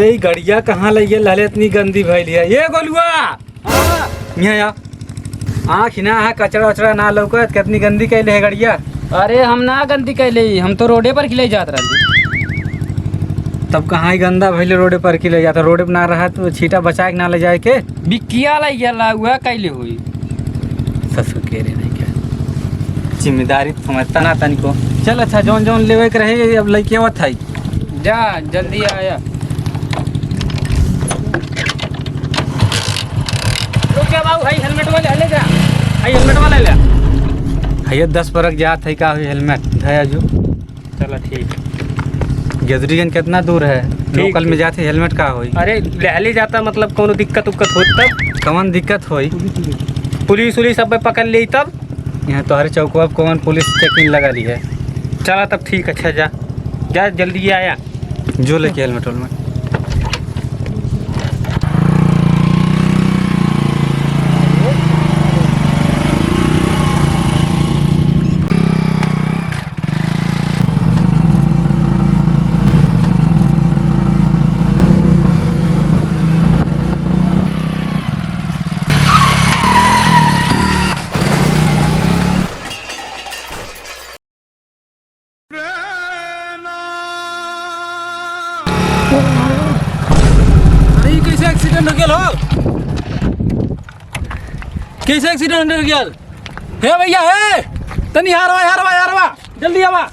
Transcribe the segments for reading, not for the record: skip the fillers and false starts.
अरे गड़िया कहाँ लगे लहले इतनी गंदी भैल है ये गोलुआ यहाँ आँख ना है कचरा वचरा ना लौकत कितनी गंदी कैले है गड़िया। अरे हम ना गंदी कैले हम तो रोडे पर खिले जात रहे। तब कहाँ ही गंदा भैले रोडे पर की ले जाता रोडे पर ना रहा तो छीटा बचा के ना ले जाए के बिकिया ला गया हुआ कैले हुई ससुर के रे नहीं क्या जिम्मेदारी समझता ना तनी को। चल अच्छा जौन जौन लेवे के रहे अब लड़के आवत है जा जल्दी आया। क्या बाबू भाई हेलमेट वाले ले जा भाई हेलमेट वाला ले भैया 10 बरक जात है का हेलमेट है जो। चलो ठीक। गेजरीगंज कितना दूर है लोकल में जाते हेलमेट का होई। अरे ले जाता मतलब कोनो दिक्कत उक्कत हो तब कौन दिक्कत होई पुलिस उलिस सब पकड़ ली तब यहाँ तो हर चौकवा पर कौन पुलिस चेकिंग लगा ली है। चला तब ठीक। अच्छा जा जा जल्दी आया जो लेके हेलमेट वेलमेट। अरे कैसे एक्सीडेंट हो गया कैसे एक्सीडेंट हो गया हे भैया हे तनी हारवा जल्दी आवा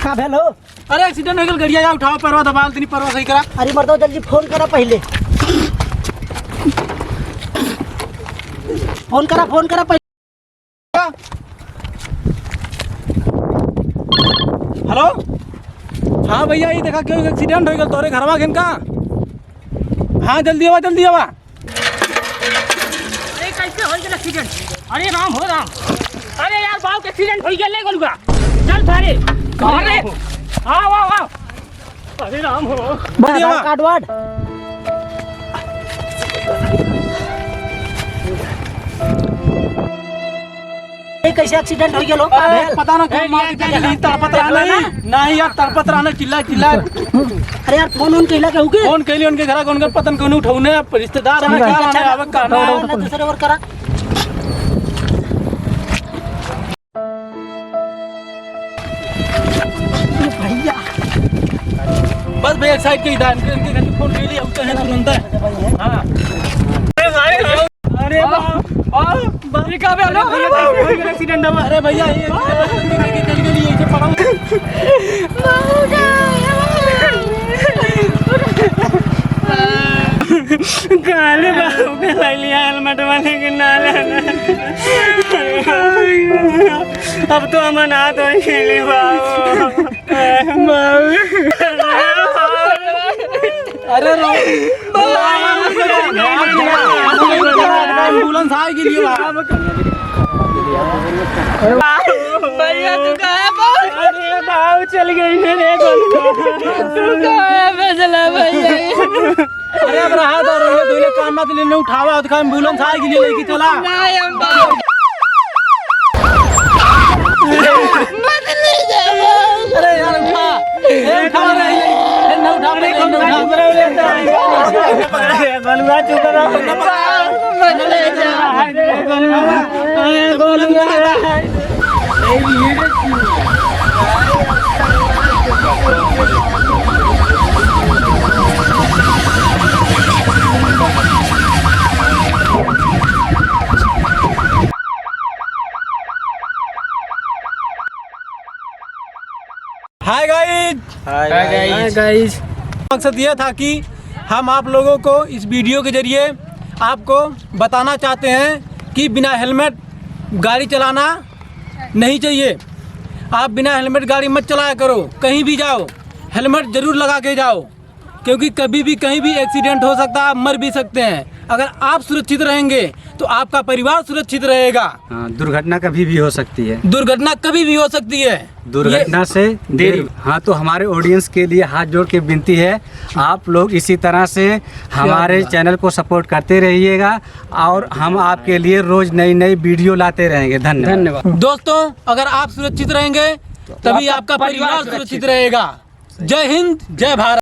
का भेल हो? अरे एक्सीडेंट हो गया गड़िया जा उठाओ परवा दबाल तनी परवा सही करा। अरे मर्दो जल्दी फोन करा पहले फोन करा पहले। हेलो हाँ भैया ये देखा क्यों एक्सीडेंट हो गया तोरे घरवा घेन का। हाँ जल्दी आवा अरे कैसे हो गया एक्सीडेंट। अरे राम हो राम। अरे यार बाबू के एक्सीडेंट हो गया ले गोलुआ चल थारे अरे आओ अरे राम हो आधार कार्ड वार्ड कैसे एक्सीडेंट हो गया लोग का भेल? पता ना कौन मार के चली तड़पत रहना नहीं यार तड़पत रहना चिल्ला अरे यार फोन कहला के हुके फोन कैली उनके घर उनके पतन कोने उठौने रिश्तेदार है क्या आने आवे कहना दूसरे और करा। भैया बस भैया साइड के इधर इनके घर फोन कैली अब तो है तुरंत। हां अरे ये का बे हेलो एक्सीडेंट हुआ। अरे भैया ये चल गई ये पड़ा काले बाबू के ले लिया हेलमेट वाले के नाले अब तो हम ना तो खेले बाबू अरे एम्बुलेंस आ गई भैया तू कहाँ बाबू। अरे बाबू चल गई मेरे तू कहाँ फैसला भैया। अरे अब रहा दो ये कान्ना के लिए उठावा तो एम्बुलेंस आ गई लेके चला नहीं हम बाबू मत ले जा। अरे यार उठा गोलुआ चुप रहो मत ले जा गोलुआ। हाय गाइस मकसद ये था कि हम आप लोगों को इस वीडियो के जरिए आपको बताना चाहते हैं कि बिना हेलमेट गाड़ी चलाना नहीं चाहिए। आप बिना हेलमेट गाड़ी मत चलाया करो। कहीं भी जाओ हेलमेट ज़रूर लगा के जाओ क्योंकि कभी भी कहीं भी एक्सीडेंट हो सकता है, आप मर भी सकते हैं। अगर आप सुरक्षित रहेंगे तो आपका परिवार सुरक्षित रहेगा। हाँ, दुर्घटना कभी भी हो सकती है। दुर्घटना कभी भी हो सकती है। दुर्घटना से देर। हाँ, तो हमारे ऑडियंस के लिए हाथ जोड़ के विनती है, आप लोग इसी तरह से हमारे चैनल को सपोर्ट करते रहिएगा और हम आपके लिए रोज नई नई वीडियो लाते रहेंगे। धन्यवाद। दोस्तों, अगर आप सुरक्षित रहेंगे तभी आपका परिवार सुरक्षित रहेगा। जय हिंद, जय भारत।